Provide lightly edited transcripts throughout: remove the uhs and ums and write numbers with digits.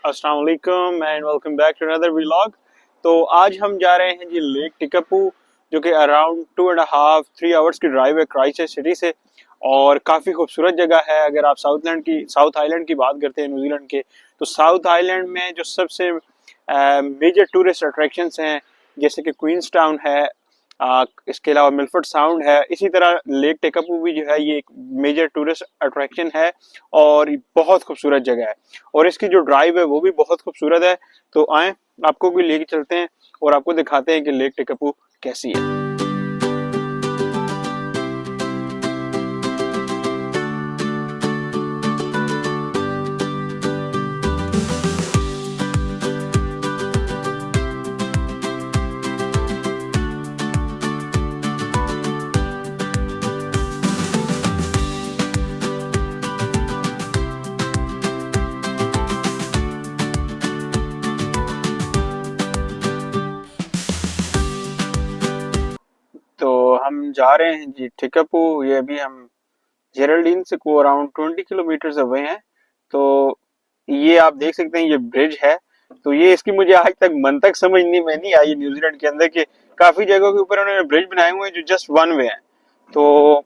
अस्सलाम वालेकुम and welcome back to another vlog. तो आज हम जा रहे हैं जी लेक टिकापू, जो कि अराउंड 2.5-3 आवर्स की ड्राइव है क्राइस्टचर्च सिटी से। और काफ़ी खूबसूरत जगह है। अगर आप साउथ आइलैंड की बात करते हैं न्यूजीलैंड के, तो साउथ आइलैंड में जो सबसे मेजर टूरिस्ट अट्रैक्शंस हैं, जैसे कि क्वींस टाउन है, इसके अलावा मिलफर्ड साउंड है, इसी तरह लेक टेकापू भी जो है ये एक मेजर टूरिस्ट अट्रैक्शन है और ये बहुत खूबसूरत जगह है। और इसकी जो ड्राइव है वो भी बहुत खूबसूरत है। तो आए, आपको भी लेके चलते हैं और आपको दिखाते हैं कि लेक टेकापू कैसी है। तो हम जा रहे हैं जी टिकापू। ये अभी हम जेरल्डीन से को अराउंड 20 किलोमीटर अवे हैं। तो ये आप देख सकते हैं, ये ब्रिज है। तो ये इसकी मुझे आज तक मन तक समझ नहीं में नहीं आई न्यूजीलैंड के अंदर कि काफी जगहों के ऊपर उन्होंने ब्रिज बनाए हुए हैं जो जस्ट वन वे है। तो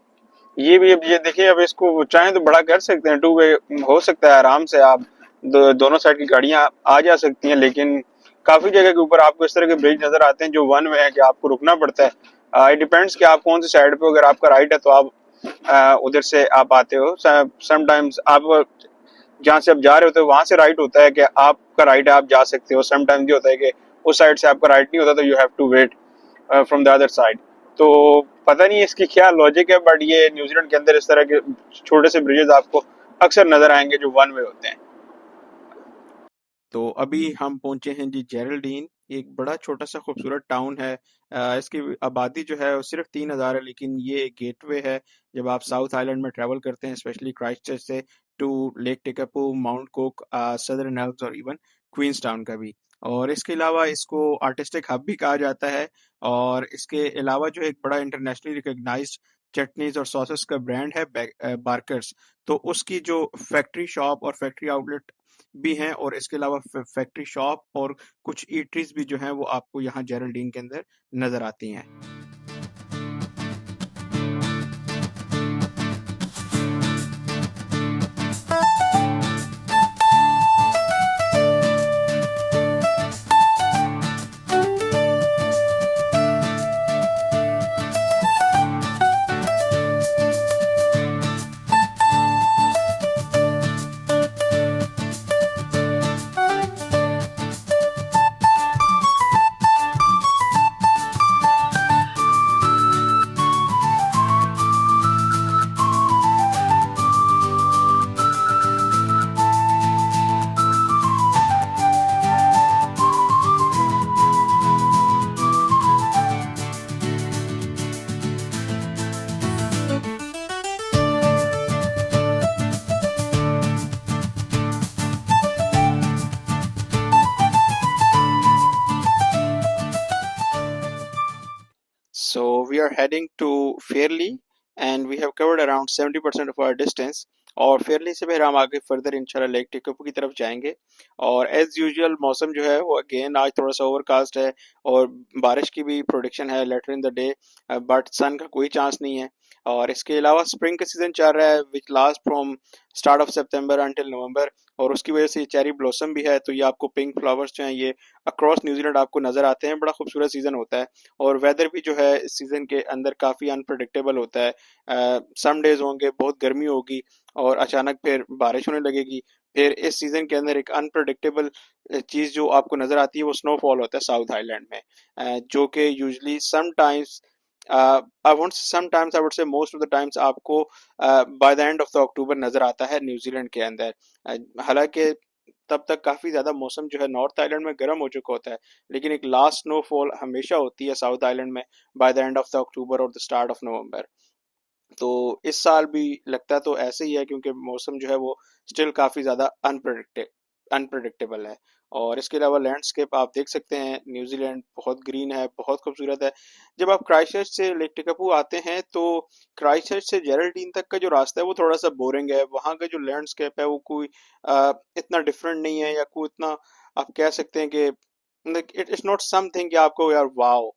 ये भी, अब ये देखिए, अब इसको चाहें तो बड़ा कर सकते हैं, टू वे हो सकता है आराम से। आप दोनों साइड की गाड़ियां आ जा सकती हैं, लेकिन काफी जगह के ऊपर आपको इस तरह के ब्रिज नजर आते हैं जो वन वे है, कि आपको रुकना पड़ता है। इट डिपेंड्स कि आप कौन सी साइड पे, अगर आपका राइट है तो आप उधर से आप आते हो। समटाइम्स आप जहाँ से आप जा रहे होते हो वहां से राइट होता है कि आपका राइट है, आप जा सकते हो। समटाइम्स ये होता है कि उस साइड से आपका राइट नहीं होता, तो you have to wait from the other side. तो पता नहीं इसकी क्या लॉजिक है, बट ये न्यूजीलैंड के अंदर इस तरह के छोटे से ब्रिजेस आपको अक्सर नजर आएंगे जो वन वे होते हैं। तो अभी हम पहुंचे हैं जी जेरल्डीन। एक बड़ा छोटा सा खूबसूरत टाउन है। इसकी आबादी जो है वो सिर्फ 3,000 है, लेकिन ये एक गेटवे है जब आप साउथ आइलैंड में ट्रैवल करते हैं, स्पेशली क्राइस्टचर्च से to lake Tekapo, mount Cook, southern Alps और इवन क्वींस टाउन का भी। और इसके अलावा इसको आर्टिस्टिक हब भी कहा जाता है। और इसके अलावा जो एक बड़ा इंटरनेशनली रिकॉग्नाइज्ड चटनीज और सॉसेस का ब्रांड है बार्कर्स, तो उसकी जो फैक्ट्री शॉप और फैक्ट्री आउटलेट भी हैं। और इसके अलावा फैक्ट्री शॉप और कुछ ईटरीज भी जो हैं वो आपको यहाँ जेरल्डीन के अंदर नजर आती हैं। So we are heading to Fairleigh and we have covered around 70% of our distance. और फेयरली से फिर हम आगे फर्दर इंशाल्लाह लेक टिकापू की तरफ जाएंगे। और एज यूजुअल मौसम जो है वो अगेन आज थोड़ा सा ओवरकास्ट है और बारिश की भी प्रोडिक्शन है later in the day, but sun का कोई चांस नहीं है। और इसके अलावा स्प्रिंग का सीजन चल रहा है which last from start of September until November, और उसकी वजह से ये चेरी ब्लॉसम भी है। तो ये आपको पिंक फ्लावर्स जो हैं ये अक्रॉस न्यूजीलैंड आपको नजर आते हैं। बड़ा खूबसूरत सीजन होता है। और वेदर भी जो है इस सीजन के अंदर काफ़ी अनप्रडिक्टेबल होता है। सम डेज होंगे बहुत गर्मी होगी और अचानक फिर बारिश होने लगेगी। फिर इस सीजन के अंदर एक अनप्रडिक्टेबल चीज़ जो आपको नज़र आती है वो स्नोफॉल होता है साउथ आइलैंड में, जो कि usually sometimes, I won't sometimes, I would say most of the times आपको by the end of the October नज़र आता है न्यूजीलैंड के अंदर। हालांकि तब तक काफ़ी ज़्यादा मौसम जो है नॉर्थ आइलैंड में गर्म हो चुका होता है, लेकिन एक लास्ट स्नोफॉल हमेशा होती है साउथ आइलैंड में bye the end of the अक्टूबर और द स्टार्ट ऑफ नवंबर। तो इस साल भी लगता तो ऐसे ही है, क्योंकि मौसम जो है वो स्टिल काफ़ी ज़्यादा अनप्रडिक्टेबल है। और इसके अलावा लैंडस्केप आप देख सकते हैं, न्यूजीलैंड बहुत ग्रीन है, बहुत खूबसूरत है। जब आप क्राइस्टचर्च से लेक टिकापू आते हैं तो क्राइस्टचर्च से जेरल्डीन तक का जो रास्ता है वो थोड़ा सा बोरिंग है। वहाँ का जो लैंडस्केप है वो कोई इतना डिफरेंट नहीं है, या कोई इतना आप कह सकते हैं कि इट इज नॉट समथिंग कि आपको यार वाओ।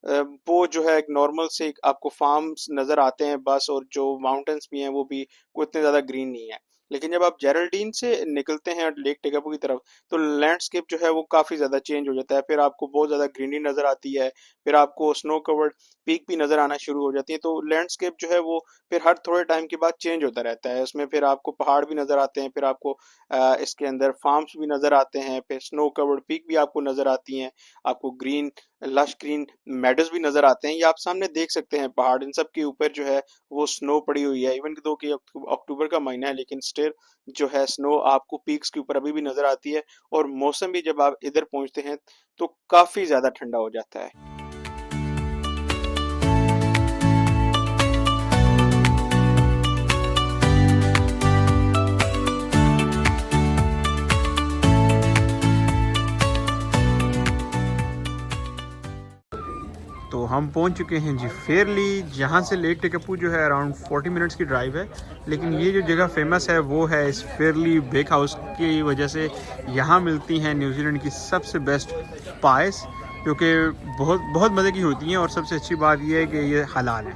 वो जो है एक नॉर्मल से एक आपको फार्म्स नजर आते हैं बस, और जो माउंटेन्स भी हैं वो भी कोई इतने ज्यादा ग्रीन नहीं है। लेकिन जब आप जेरल्डीन से निकलते हैं लेक टेकापू की तरफ, तो लैंडस्केप जो है वो काफी ज्यादा चेंज हो जाता है। फिर आपको बहुत ज्यादा ग्रीनरी नजर आती है, फिर आपको स्नो कवर्ड पीक भी नजर आना शुरू हो जाती है। तो लैंडस्केप जो है वो फिर हर थोड़े टाइम के बाद चेंज होता रहता है। उसमें फिर आपको पहाड़ भी नजर आते हैं, फिर आपको इसके अंदर फार्म्स भी नजर आते हैं, फिर स्नो कवर्ड पीक भी आपको नजर आती हैं, आपको ग्रीन लश ग्रीन मेडोज भी नजर आते हैं। ये आप सामने देख सकते हैं पहाड़, इन सब के ऊपर जो है वो स्नो पड़ी हुई है। इवन दो कि अक्टूबर का महीना है, लेकिन स्टिल जो है स्नो आपको पीक्स के ऊपर अभी भी नजर आती है। और मौसम भी जब आप इधर पहुंचते हैं तो काफी ज्यादा ठंडा हो जाता है। तो हम पहुंच चुके हैं जी फेयरली, जहां से लेक टेकपू जो है अराउंड 40 मिनट्स की ड्राइव है। लेकिन ये जो जगह फेमस है वो है इस फेयरली बेक हाउस की वजह से। यहाँ मिलती हैं न्यूजीलैंड की सबसे बेस्ट पायस, जो कि बहुत बहुत मज़े की होती हैं। और सबसे अच्छी बात ये है कि ये हलाल है।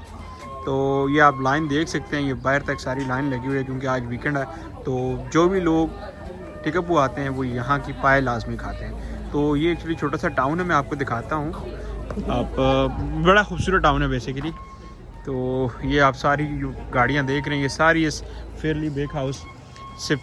तो ये आप लाइन देख सकते हैं, ये बाहर तक सारी लाइन लगी हुई है, क्योंकि आज वीकेंड है। तो जो भी लोग टिकपू आते हैं वो यहाँ की पाए लाजमी खाते हैं। तो ये एक्चुअली छोटा सा टाउन है, मैं आपको दिखाता हूँ। आप बड़ा खूबसूरत टाउन है बेसिकली। तो ये आप सारी जो गाड़ियाँ देख रहे हैं, ये सारी इस फेयरली बेक हाउस से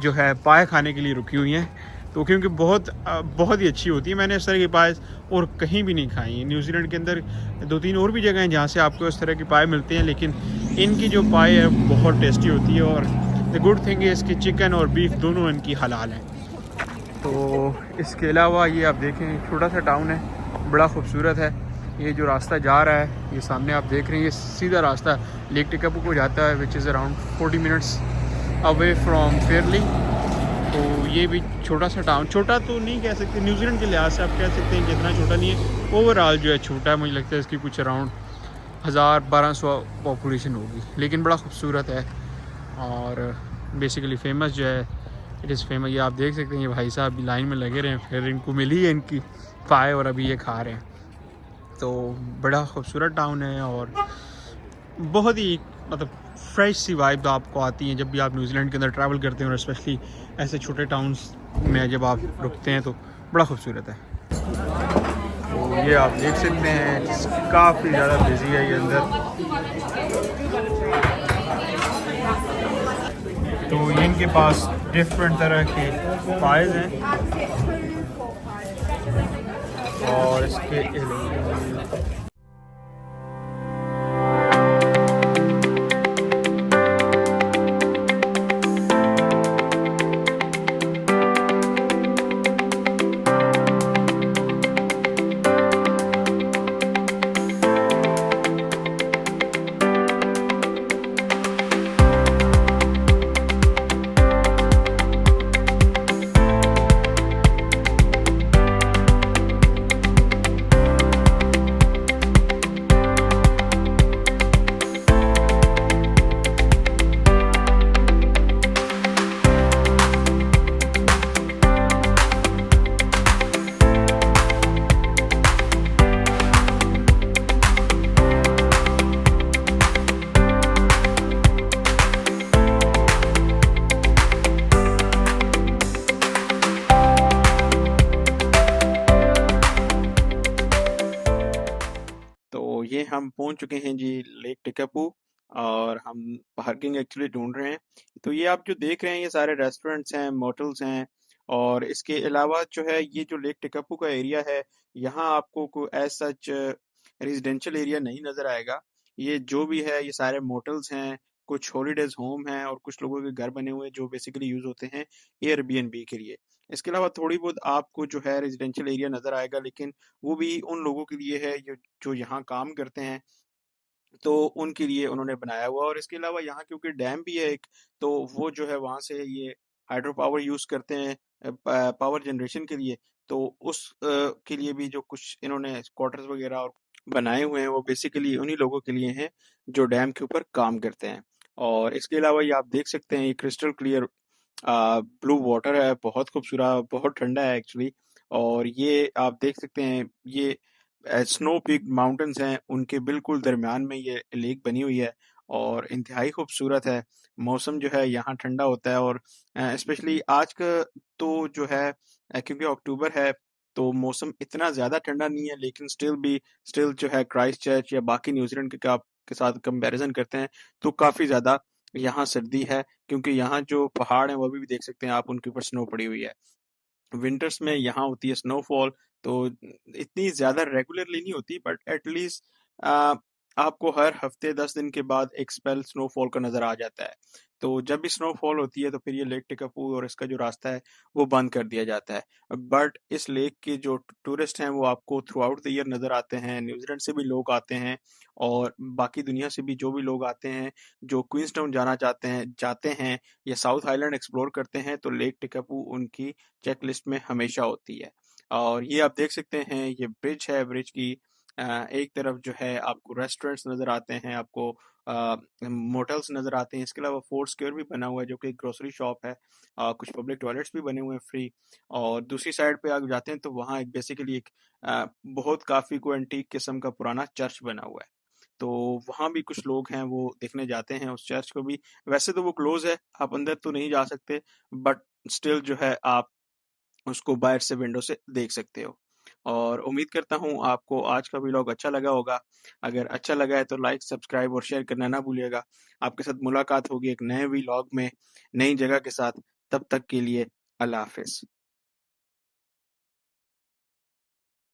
जो है पाए खाने के लिए रुकी हुई हैं। तो क्योंकि बहुत ही अच्छी होती है। मैंने इस तरह की पाए और कहीं भी नहीं खाई है। न्यूजीलैंड के अंदर 2-3 और भी जगह हैं जहाँ से आपको इस तरह की पाए मिलते हैं, लेकिन इनकी जो पाए है बहुत टेस्टी होती है। और द गुड थिंग है इसकी चिकन और बीफ दोनों इनकी हलाल हैं। तो इसके अलावा ये आप देखें छोटा सा टाउन है, बड़ा खूबसूरत है। ये जो रास्ता जा रहा है, ये सामने आप देख रहे हैं, ये सीधा रास्ता लेक टिकापू को जाता है, which is around 40 minutes away from Fairlie. तो ये भी छोटा सा टाउन, छोटा तो नहीं कह सकते, न्यूजीलैंड के लिहाज से आप कह सकते हैं कि इतना छोटा नहीं है। ओवरऑल जो है छोटा है, मुझे लगता है इसकी कुछ अराउंड 1000-1200 पॉपुलेशन होगी, लेकिन बड़ा खूबसूरत है। और बेसिकली फ़ेमस जो है, इट इज़ फेमस। ये आप देख सकते हैं, ये भाई साहब लाइन में लगे रहे हैं, फिर इनको मिली है इनकी पाए और अभी ये खा रहे हैं। तो बड़ा खूबसूरत टाउन है, और बहुत ही मतलब फ्रेश सी वाइब आपको आती है जब भी आप न्यूजीलैंड के अंदर ट्रैवल करते हैं, और स्पेशली ऐसे छोटे टाउन्स में जब आप रुकते हैं तो बड़ा खूबसूरत है। तो ये आप देख सकते हैं काफ़ी ज़्यादा बिजी है ये अंदर। तो इनके पास डिफरेंट तरह के पाइज हैं, और इसके तो ये हम पहुंच चुके हैं जी लेक टिकापू, और हम पार्किंग एक्चुअली ढूंढ रहे हैं। तो ये आप जो देख रहे हैं ये सारे रेस्टोरेंट्स हैं, मोटल्स हैं। और इसके अलावा जो है ये जो लेक टिकापू का एरिया है, यहाँ आपको कोई एज सच रेजिडेंशियल एरिया नहीं नज़र आएगा। ये जो भी है ये सारे मोटल्स हैं, कुछ हॉलीडेज होम हैं, और कुछ लोगों के घर बने हुए हैं जो बेसिकली यूज़ होते हैं एयरबीएनबी के लिए। इसके अलावा थोड़ी बहुत आपको जो है रेजिडेंशियल एरिया नज़र आएगा, लेकिन वो भी उन लोगों के लिए है जो यहाँ काम करते हैं, तो उनके लिए उन्होंने बनाया हुआ। और इसके अलावा यहाँ क्योंकि डैम भी है एक, तो वो जो है वहाँ से ये हाइड्रो पावर यूज़ करते हैं पावर जनरेशन के लिए, तो उस के लिए भी जो कुछ इन्होंने क्वार्टर्स वगैरह और बनाए हुए हैं, वो बेसिकली उन्हीं लोगों के लिए हैं जो डैम के ऊपर काम करते हैं। और इसके अलावा ये आप देख सकते हैं, ये क्रिस्टल क्लियर ब्लू वाटर है, बहुत खूबसूरत, बहुत ठंडा है एक्चुअली। और ये आप देख सकते हैं, ये स्नो पीक माउंटेन्स हैं, उनके बिल्कुल दरमियान में ये लेक बनी हुई है और इंतहाई खूबसूरत है। मौसम जो है यहाँ ठंडा होता है और स्पेशली आज का तो जो है क्योंकि अक्टूबर है, तो मौसम इतना ज़्यादा ठंडा नहीं है, लेकिन स्टिल जो है क्राइस्ट चर्च या बाकी न्यूजीलैंड के साथ कंपैरिजन करते हैं तो काफ़ी ज़्यादा यहाँ सर्दी है, क्योंकि यहाँ जो पहाड़ हैं वो अभी भी देख सकते हैं आप, उनके ऊपर स्नो पड़ी हुई है। विंटर्स में यहाँ होती है स्नोफॉल, तो इतनी ज़्यादा रेगुलरली नहीं होती, बट एटलीस्ट आपको हर हफ्ते 10 दिन के बाद एक स्पेल स्नोफॉल का नज़र आ जाता है। तो जब भी स्नोफॉल होती है तो फिर ये लेक टिकापू और इसका जो रास्ता है वो बंद कर दिया जाता है। बट इस लेक के जो टूरिस्ट हैं वो आपको थ्रू आउट द ईयर नज़र आते हैं। न्यूजीलैंड से भी लोग आते हैं और बाकी दुनिया से भी जो भी लोग आते हैं, जो क्वींसटाउन जाना चाहते हैं जाते हैं या साउथ आइलैंड एक्सप्लोर करते हैं, तो लेक टिकापू उनकी चेकलिस्ट में हमेशा होती है। और ये आप देख सकते हैं, ये ब्रिज है, ब्रिज की एक तरफ जो है आपको रेस्टोरेंट्स नज़र आते हैं, आपको मोटल्स नज़र आते हैं। इसके अलावा फोर्ट स्क्वायर भी बना हुआ है जो कि एक ग्रोसरी शॉप है। कुछ पब्लिक टॉयलेट्स भी बने हुए हैं फ्री। और दूसरी साइड पे आप जाते हैं तो वहाँ एक बेसिकली एक बहुत काफ़ी को एंटीक किस्म का पुराना चर्च बना हुआ है। तो वहाँ भी कुछ लोग हैं वो देखने जाते हैं उस चर्च को भी। वैसे तो वो क्लोज़ है, आप अंदर तो नहीं जा सकते, बट स्टिल जो है आप उसको बाहर से विंडो से देख सकते हो। और उम्मीद करता हूँ आपको आज का व्लॉग अच्छा लगा होगा। अगर अच्छा लगा है तो लाइक, सब्सक्राइब और शेयर करना ना भूलिएगा। आपके साथ मुलाकात होगी एक नए व्लॉग में, नई जगह के साथ। तब तक के लिए अल्लाह हाफ़िज़।